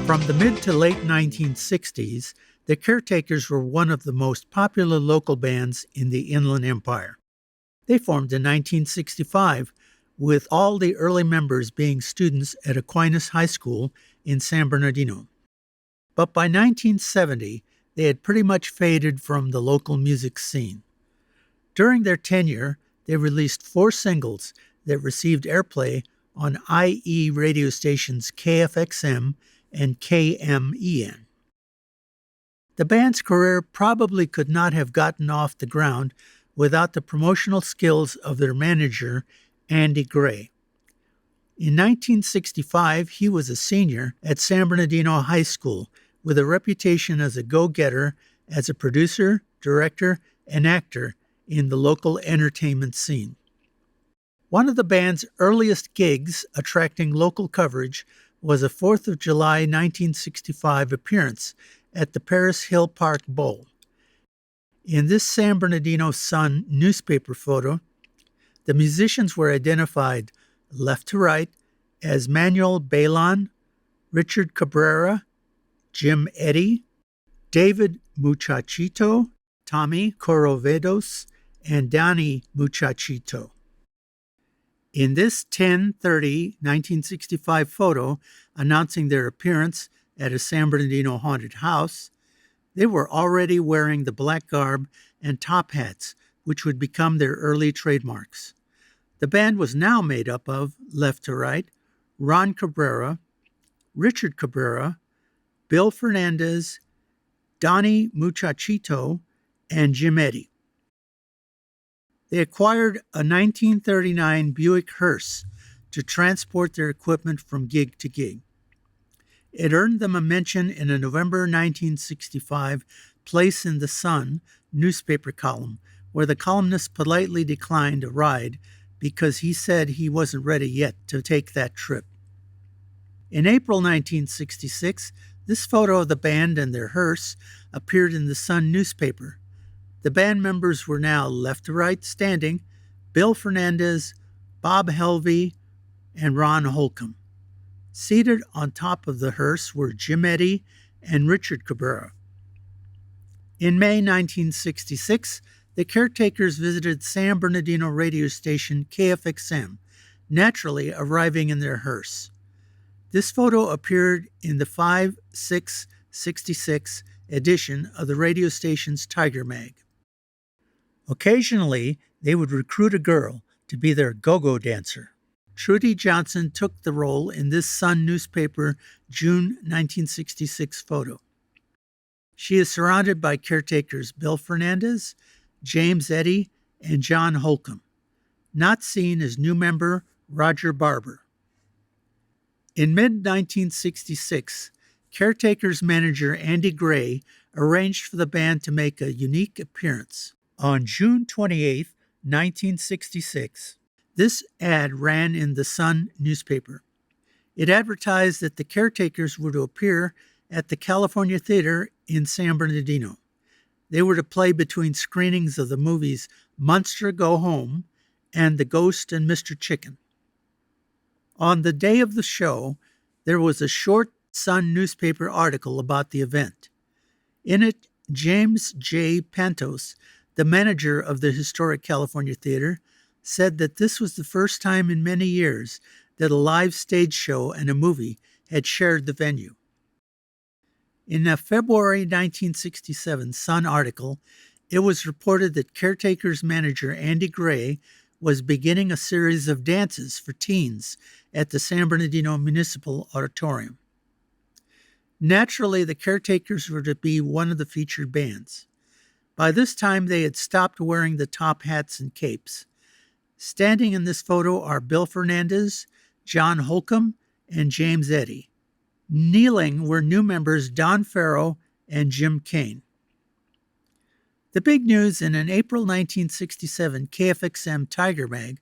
From the mid to late 1960s, the Caretakers were one of the most popular local bands in the Inland Empire. They formed in 1965, with all the early members being students at Aquinas High School in San Bernardino. But by 1970, they had pretty much faded from the local music scene. During their tenure, they released 4 singles that received airplay on IE radio stations KFXM and KMEN. The band's career probably could not have gotten off the ground without the promotional skills of their manager, Andy Gray. In 1965, he was a senior at San Bernardino High School with a reputation as a go-getter as a producer, director, and actor in the local entertainment scene. One of the band's earliest gigs attracting local coverage was a 4th of July 1965 appearance at the Paris Hill Park Bowl. In this San Bernardino Sun newspaper photo, the musicians were identified left to right as Manuel Balon, Richard Cabrera, Jim Eddy, David Muchachito, Tommy Corovedos, and Danny Muchachito. In this 10/30/1965 photo announcing their appearance at a San Bernardino haunted house, they were already wearing the black garb and top hats, which would become their early trademarks. The band was now made up of, left to right, Ron Cabrera, Richard Cabrera, Bill Fernandez, Donnie Muchachito, and Jim Eddy. They acquired a 1939 Buick Hearse to transport their equipment from gig to gig. It earned them a mention in a November 1965 Place in the Sun newspaper column, where the columnist politely declined a ride because he said he wasn't ready yet to take that trip. In April 1966, this photo of the band and their hearse appeared in the Sun newspaper. The band members were now left to right standing, Bill Fernandez, Bob Helvey, and Ron Holcomb. Seated on top of the hearse were Jim Eddy and Richard Cabrera. In May 1966, the Caretakers visited San Bernardino radio station KFXM, naturally arriving in their hearse. This photo appeared in the 5/6/66 edition of the radio station's Tiger Mag. Occasionally, they would recruit a girl to be their go-go dancer. Trudy Johnson took the role in this Sun newspaper June 1966 photo. She is surrounded by Caretakers Bill Fernandez, James Eddy, and John Holcomb. Not seen is new member Roger Barber. In mid-1966, Caretakers manager Andy Gray arranged for the band to make a unique appearance. On June 28, 1966, this ad ran in the Sun newspaper. It advertised that the Caretakers were to appear at the California Theater in San Bernardino. They were to play between screenings of the movies Monster Go Home and The Ghost and Mr. Chicken. On the day of the show, there was a short Sun newspaper article about the event. In it, James J. Pantos, the manager of the historic California Theater, said that this was the first time in many years that a live stage show and a movie had shared the venue. In a February 1967 Sun article, it was reported that Caretakers manager Andy Gray was beginning a series of dances for teens at the San Bernardino Municipal Auditorium. Naturally, the Caretakers were to be one of the featured bands. By this time, they had stopped wearing the top hats and capes. Standing in this photo are Bill Fernandez, John Holcomb, and James Eddy. Kneeling were new members Don Farrow and Jim Kane. The big news in an April 1967 KFXM Tiger Mag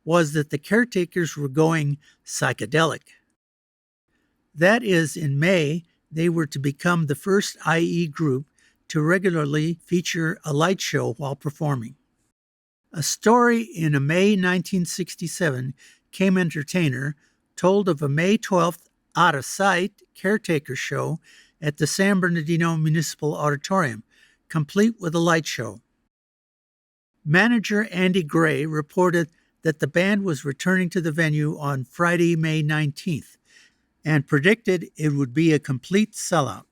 was that the Caretakers were going psychedelic. That is, in May, they were to become the first IE group to regularly feature a light show while performing. A story in a May 1967 Came Entertainer told of a May 12th Out of Sight Caretakers show at the San Bernardino Municipal Auditorium, complete with a light show. Manager Andy Gray reported that the band was returning to the venue on Friday, May 19th, and predicted it would be a complete sellout.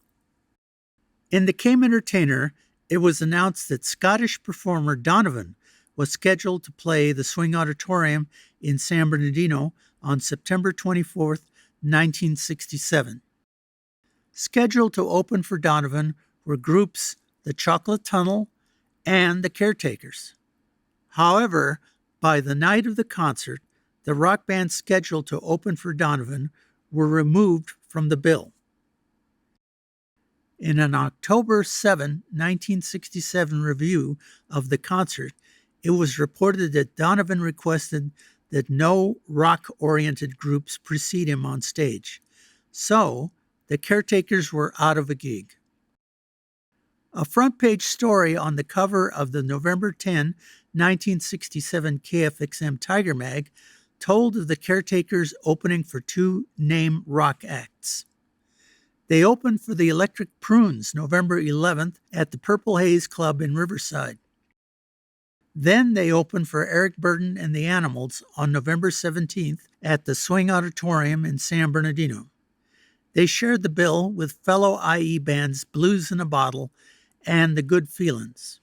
In the Came Entertainer, it was announced that Scottish performer Donovan was scheduled to play the Swing Auditorium in San Bernardino on September 24, 1967. Scheduled to open for Donovan were groups The Chocolate Tunnel and The Caretakers. However, by the night of the concert, the rock bands scheduled to open for Donovan were removed from the bill. In an October 7, 1967 review of the concert, it was reported that Donovan requested that no rock-oriented groups precede him on stage. So, the Caretakers were out of a gig. A front-page story on the cover of the November 10, 1967 KFXM Tiger Mag told of the Caretakers opening for two name rock acts. They opened for the Electric Prunes November 11th at the Purple Haze Club in Riverside. Then they opened for Eric Burdon and The Animals on November 17th at the Swing Auditorium in San Bernardino. They shared the bill with fellow IE bands Blues in a Bottle and The Good Feelin's.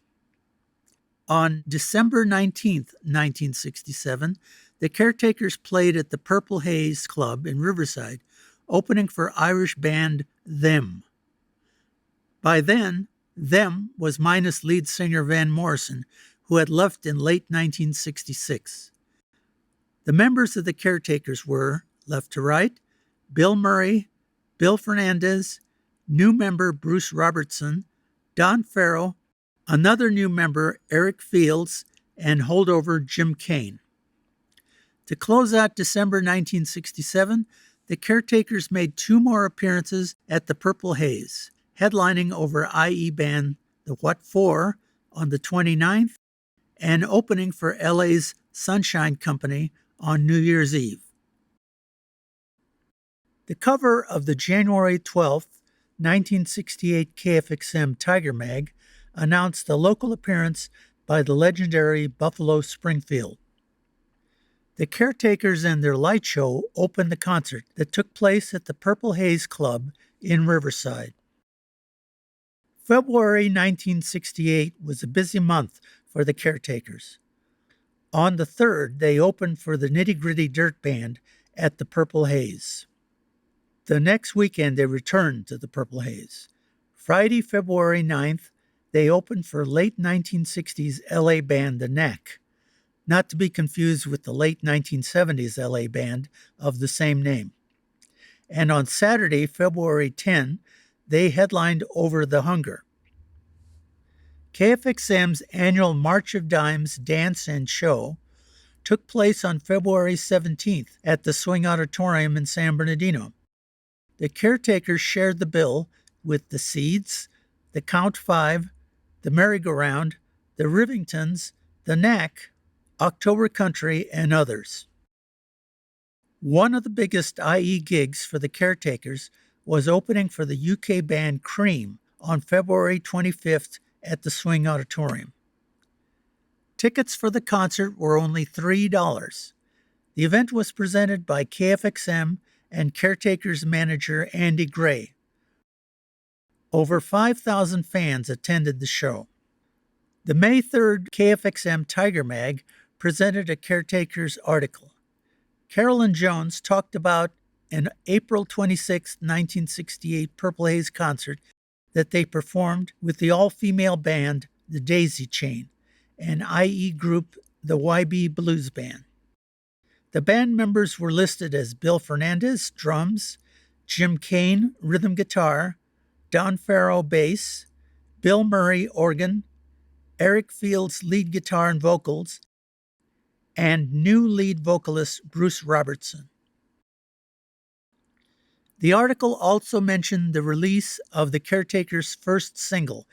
On December 19th, 1967, the Caretakers played at the Purple Haze Club in Riverside, opening for Irish band Them. By then, Them was minus lead singer Van Morrison, who had left in late 1966. The members of the Caretakers were, left to right, Bill Murray, Bill Fernandez, new member Bruce Robertson, Don Farrell, another new member Eric Fields, and holdover Jim Kane. To close out December 1967, the Caretakers made two more appearances at the Purple Haze, headlining over IE band The What For on the 29th and opening for LA's Sunshine Company on New Year's Eve. The cover of the January 12, 1968 KFXM Tiger Mag announced a local appearance by the legendary Buffalo Springfield. The Caretakers and their light show opened the concert that took place at the Purple Haze Club in Riverside. February 1968 was a busy month for the Caretakers. On the 3rd, they opened for the Nitty Gritty Dirt Band at the Purple Haze. The next weekend, they returned to the Purple Haze. Friday, February 9th, they opened for late 1960s LA band The Knack, not to be confused with the late 1970s LA band of the same name. And on Saturday, February 10, they headlined Over the Hunger. KFXM's annual March of Dimes dance and show took place on February 17th at the Swing Auditorium in San Bernardino. The Caretakers shared the bill with the Seeds, the Count Five, the Merry-Go-Round, the Rivingtons, the Knack, October Country, and others. One of the biggest IE gigs for the Caretakers was opening for the UK band Cream on February 25th at the Swing Auditorium. Tickets for the concert were only $3. The event was presented by KFXM and Caretakers manager Andy Gray. Over 5,000 fans attended the show. The May 3rd KFXM Tiger Mag presented a Caretakers article. Carolyn Jones talked about an April 26, 1968 Purple Haze concert that they performed with the all-female band The Daisy Chain and IE group The YB Blues Band. The band members were listed as Bill Fernandez, drums, Jim Kane, rhythm guitar, Don Farrell, bass, Bill Murray, organ, Eric Fields, lead guitar and vocals, and new lead vocalist Bruce Robertson. The article also mentioned the release of the Caretakers' first single,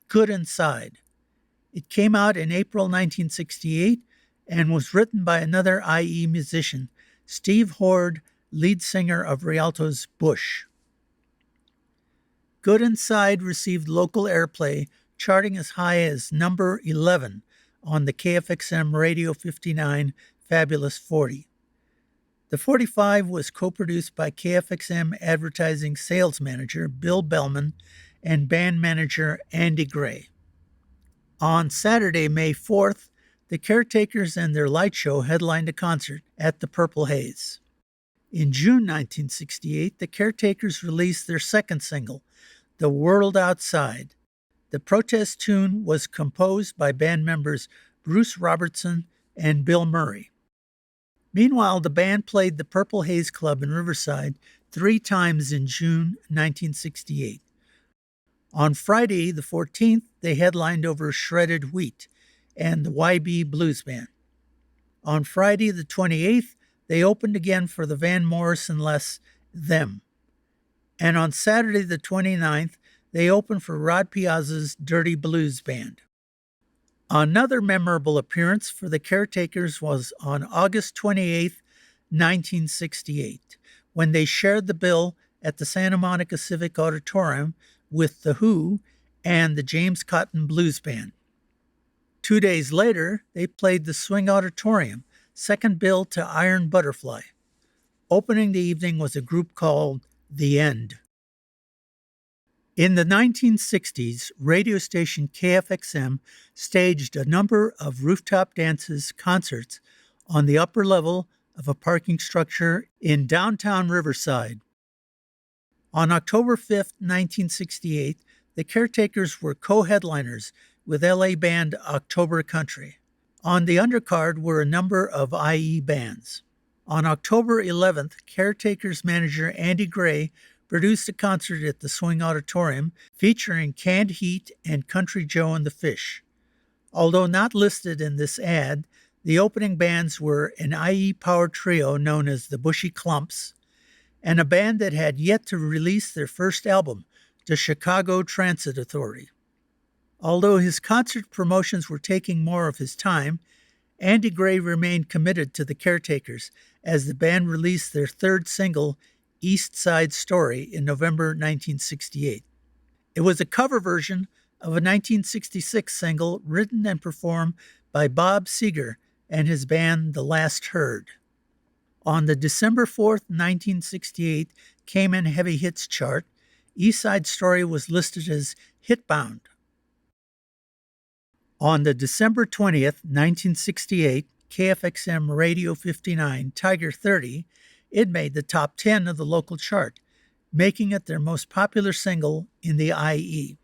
Good Inside. It came out in April 1968 and was written by another IE musician, Steve Horde, lead singer of Rialto's Bush. Good Inside received local airplay, charting as high as number 11 on the KFXM Radio 59 Fabulous 40. The 45 was co-produced by KFXM advertising sales manager Bill Bellman and band manager Andy Gray. On Saturday, May 4th, the Caretakers and their light show headlined a concert at the Purple Haze. In June 1968, the Caretakers released their second single, The World Outside. The protest tune was composed by band members Bruce Robertson and Bill Murray. Meanwhile, the band played the Purple Haze Club in Riverside 3 times in June 1968. On Friday, the 14th, they headlined over Shredded Wheat and the YB Blues Band. On Friday, the 28th, they opened again for the Van Morrison-less Them. And on Saturday, the 29th, they opened for Rod Piazza's Dirty Blues Band. Another memorable appearance for the Caretakers was on August 28, 1968, when they shared the bill at the Santa Monica Civic Auditorium with The Who and the James Cotton Blues Band. 2 days later, they played the Swing Auditorium, second bill to Iron Butterfly. Opening the evening was a group called The End. In the 1960s, radio station KFXM staged a number of rooftop dances concerts on the upper level of a parking structure in downtown Riverside. On October 5, 1968, the Caretakers were co-headliners with LA band October Country. On the undercard were a number of IE bands. On October 11th, Caretakers manager Andy Gray produced a concert at the Swing Auditorium featuring Canned Heat and Country Joe and the Fish. Although not listed in this ad, the opening bands were an IE power trio known as the Bushy Clumps and a band that had yet to release their first album, the Chicago Transit Authority. Although his concert promotions were taking more of his time, Andy Gray remained committed to the Caretakers as the band released their third single, East Side Story, in November 1968. It was a cover version of a 1966 single written and performed by Bob Seger and his band The Last Herd. On the December 4th, 1968 Cayman Heavy Hits chart, East Side Story was listed as Hitbound. On the December 20th, 1968 KFXM Radio 59 Tiger 30, it made the top 10 of the local chart, making it their most popular single in the IE.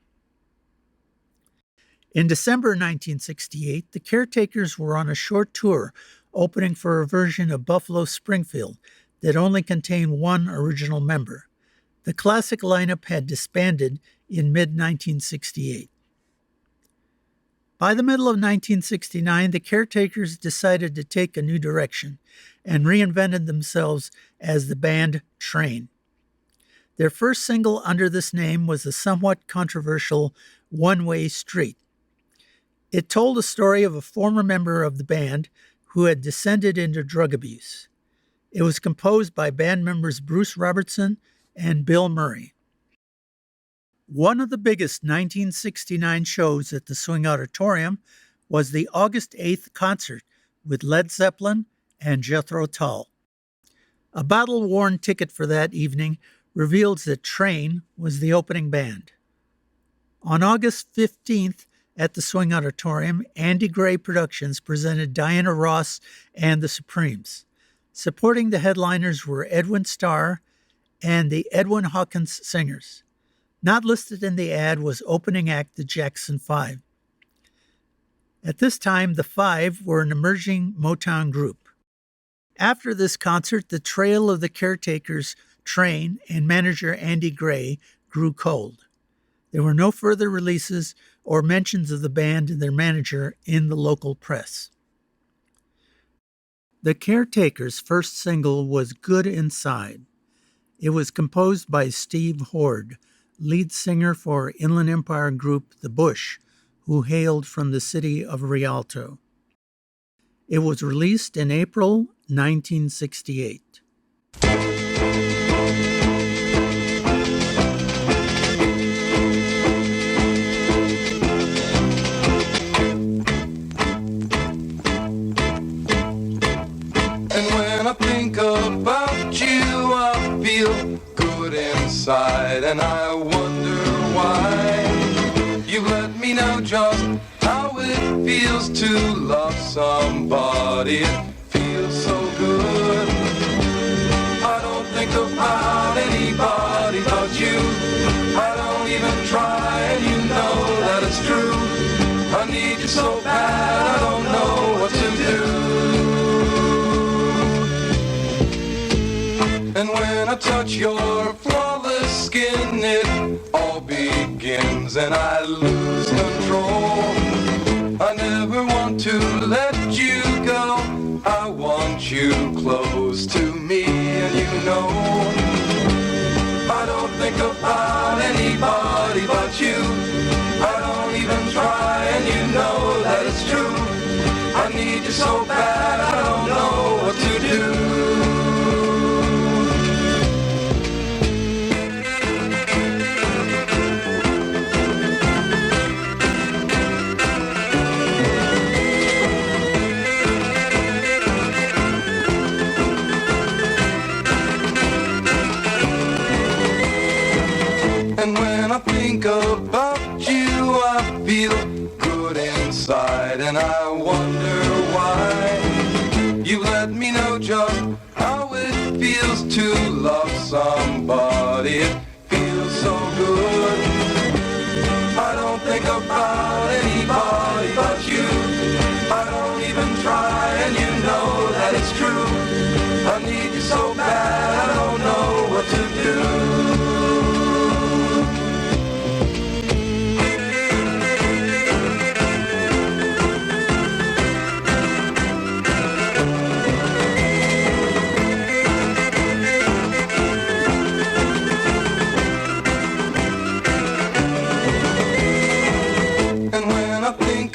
In December 1968, the Caretakers were on a short tour opening for a version of Buffalo Springfield that only contained one original member. The classic lineup had disbanded in mid-1968. By the middle of 1969, the Caretakers decided to take a new direction and reinvented themselves as the band Train. Their first single under this name was the somewhat controversial One-Way Street. It told the story of a former member of the band who had descended into drug abuse. It was composed by band members Bruce Robertson and Bill Murray. One of the biggest 1969 shows at the Swing Auditorium was the August 8th concert with Led Zeppelin and Jethro Tull. A battle-worn ticket for that evening reveals that Train was the opening band. On August 15th at the Swing Auditorium, Andy Gray Productions presented Diana Ross and the Supremes. Supporting the headliners were Edwin Starr and the Edwin Hawkins Singers. Not listed in the ad was opening act the Jackson 5. At this time, the Five were an emerging Motown group. After this concert, the trail of the Caretakers, Train, and manager Andy Gray grew cold. There were no further releases or mentions of the band and their manager in the local press. The Caretakers' first single was Good Inside. It was composed by Steve Horde, lead singer for Inland Empire group The Bush, who hailed from the city of Rialto. It was released in April 1968. And when I think about you, I feel good inside, and I wonder why you let me know just how it feels to love somebody. It feels so good. I don't think about anybody but you. I don't even try, and you know that it's true. I need you so bad, I don't know what to do. And when I touch your flawless skin, it all begins, and I lose control. I never want to let you go. I want you close to me, and you know I don't think about anybody but you. I don't even try, and you know that it's true. I need you so bad, I don't know what to do. And when I think about you, I feel good inside, and I wonder why you let me know just how it feels to love somebody. It feels so good. I don't think about anybody but you. I don't even try, and you know that it's true. I need you so bad, I don't know what to do.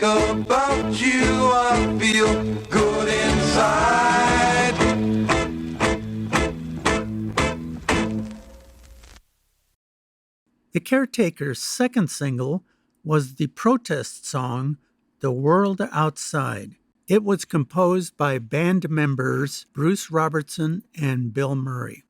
About you, I feel good inside. The Caretakers' second single was the protest song, The World Outside. It was composed by band members Bruce Robertson and Bill Murray.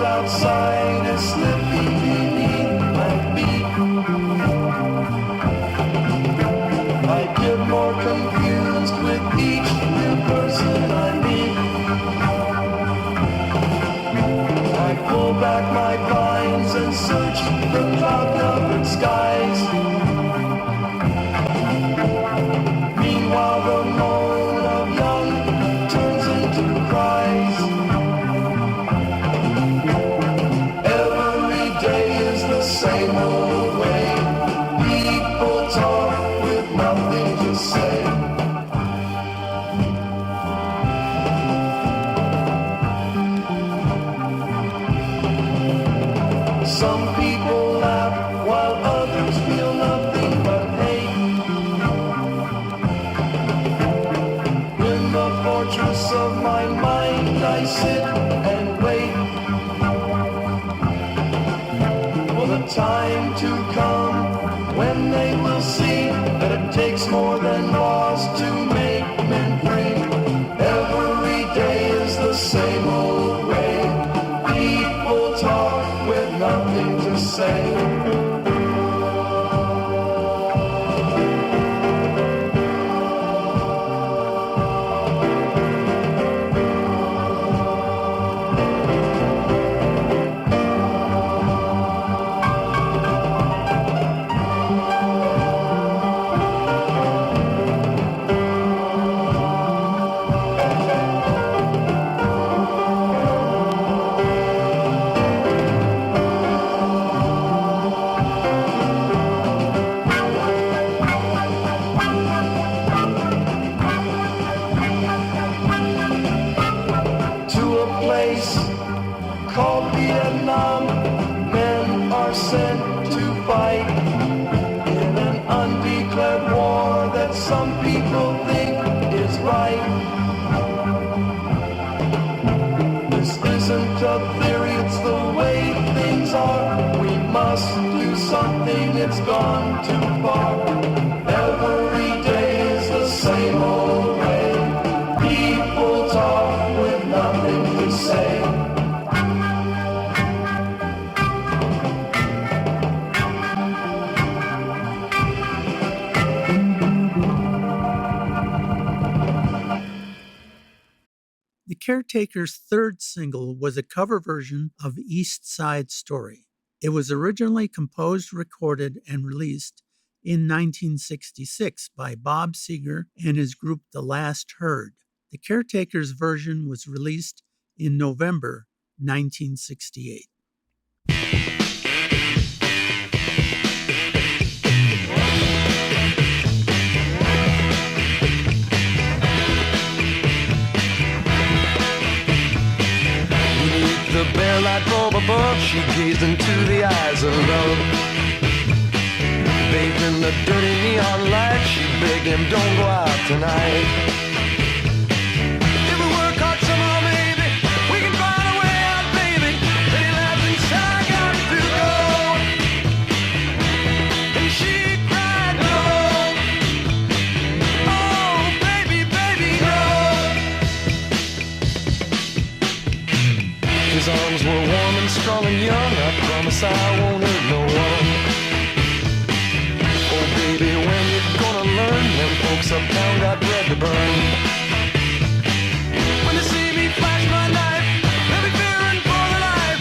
Outside is slipping beneath my feet. I get more confused with each new person I meet. I pull back my blinds and search for cloud-covered skies. Meanwhile, the moan of young turns into cries. Same old way, people talk with nothing to say. Some people laugh while others feel nothing but hate. In the fortress of my mind I sit and wait. Time to come when they will see that it takes more than laws to make men free. Every day is the same old way. People talk with nothing to say. Called Vietnam, men are sent to fight in an undeclared war that some people think is right. gone too far. Every day is the same old way. People talk with nothing to say. The Caretakers' third single was a cover version of East Side Story. It was originally composed, recorded, and released in 1966 by Bob Seger and his group The Last Herd. The Caretakers' version was released in November 1968. The bare light bulb above, she gazed into the eyes of love. Bathed in the dirty neon light, she begged him, don't go out tonight. If we work hard somehow, maybe we can find a way out, baby. But he laughed and said, I got to go. And she cried, no. Oh, baby, baby, no. His arms were warm and strong and young. I promise I won't hurt no one. Oh baby, when you gonna learn? Them folks uptown got bread to burn. When they see me flash my knife, they'll be fearing for their life.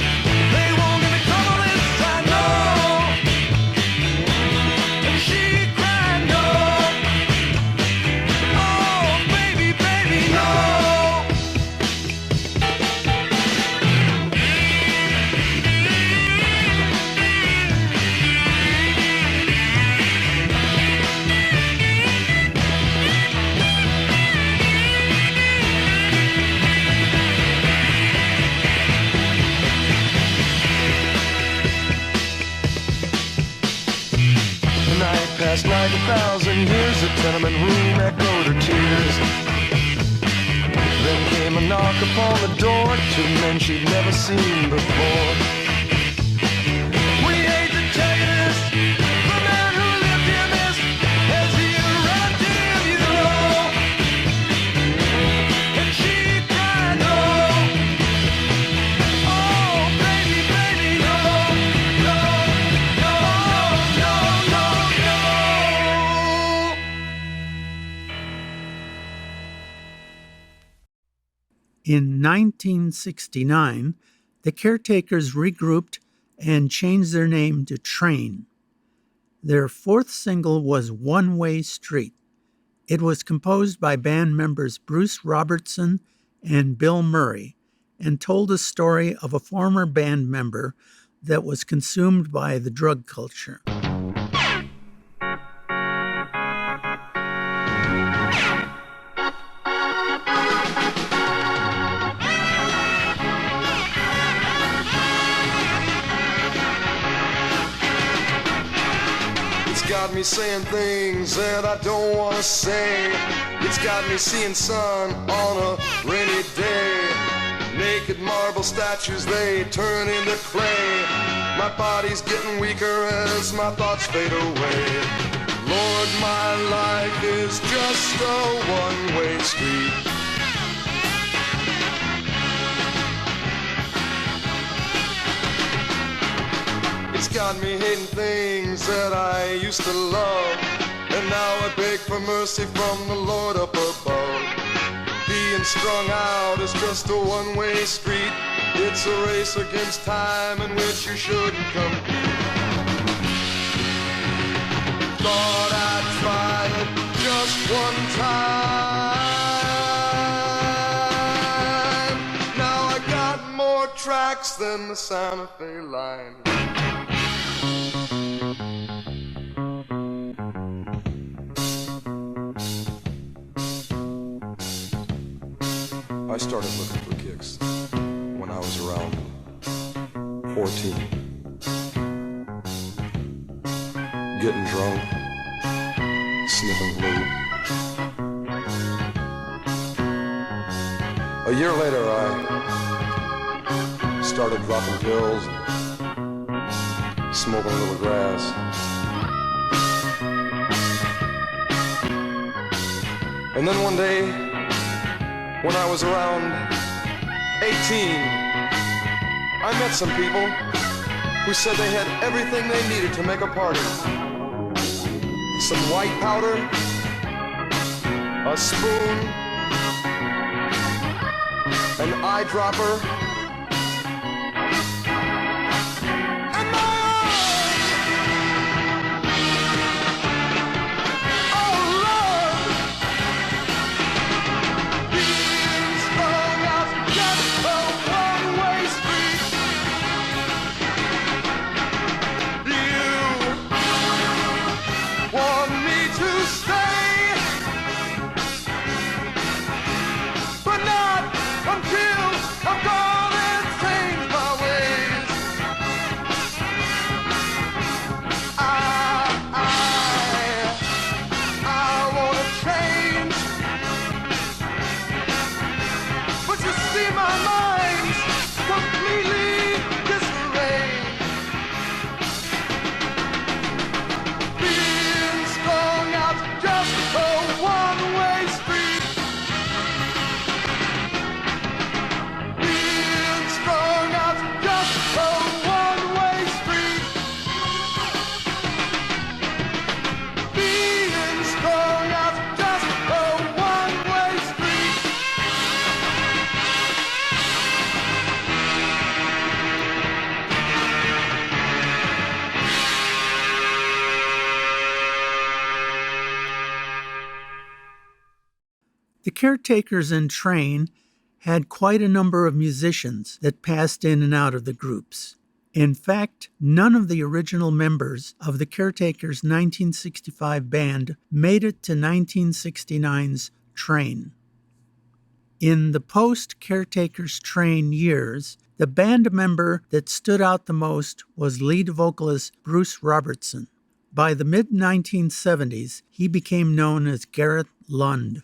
They won't give me trouble this time, no. And she cried, no. Oh baby, baby, no. Past 90,000 years, a tenement room echoed her tears. Then came a knock upon the door, two men she'd never seen before. We hate to tell you this, the man who lived here missed, has he a relative you know? And she cried, no. Oh, baby, baby, no, no, no, no, no, no. In 1969, the Caretakers regrouped and changed their name to Train. Their fourth single was One Way Street. It was composed by band members Bruce Robertson and Bill Murray and told a story of a former band member that was consumed by the drug culture. It's got me saying things that I don't want to say. It's got me seeing sun on a rainy day. Naked marble statues, they turn into clay. My body's getting weaker as my thoughts fade away. Lord, my life is just a one-way street. It's got me hating things that I used to love, and now I beg for mercy from the Lord up above. Being strung out is just a one-way street. It's a race against time in which you shouldn't compete. Thought I'd try it just one time. Now I got more tracks than the Santa Fe line. I started looking for kicks when I was around 14. Getting drunk, sniffing glue. A year later, I started dropping pills, smoking a little grass. And then one day, when I was around 18, I met some people who said they had everything they needed to make a party. Some white powder, a spoon, an eyedropper, and my oh Lord, being strung out just a one-way street. You want me to stay, but not until I've gone and changed my ways. I wanna change, but you see my mind's completely disarranged. Being strung out just a one-way street. Being strung out just a one-way street. Being strung out just a one-way street. The Caretakers and Train had quite a number of musicians that passed in and out of the groups. In fact, none of the original members of the Caretakers' 1965 band made it to 1969's Train. In the post-Caretakers Train years, the band member that stood out the most was lead vocalist Bruce Robertson. By the mid-1970s, he became known as Garrett Lund.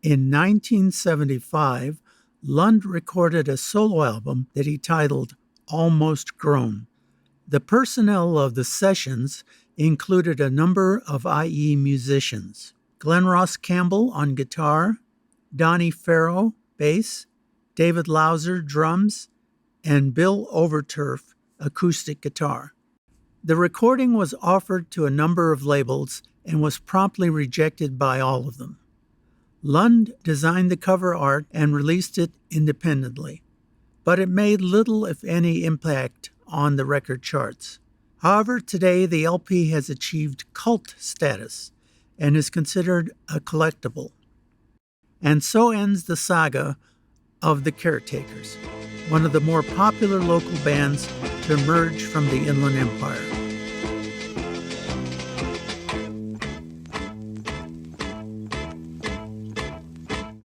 In 1975, Lund recorded a solo album that he titled Almost Grown. The personnel of the sessions included a number of IE musicians: Glenn Ross Campbell on guitar, Donnie Farrow, bass, David Lauser, drums, and Bill Overturf, acoustic guitar. The recording was offered to a number of labels and was promptly rejected by all of them. Lund designed the cover art and released it independently, but it made little, if any, impact on the record charts. However, today the LP has achieved cult status and is considered a collectible. And so ends the saga of the Caretakers, one of the more popular local bands to emerge from the Inland Empire.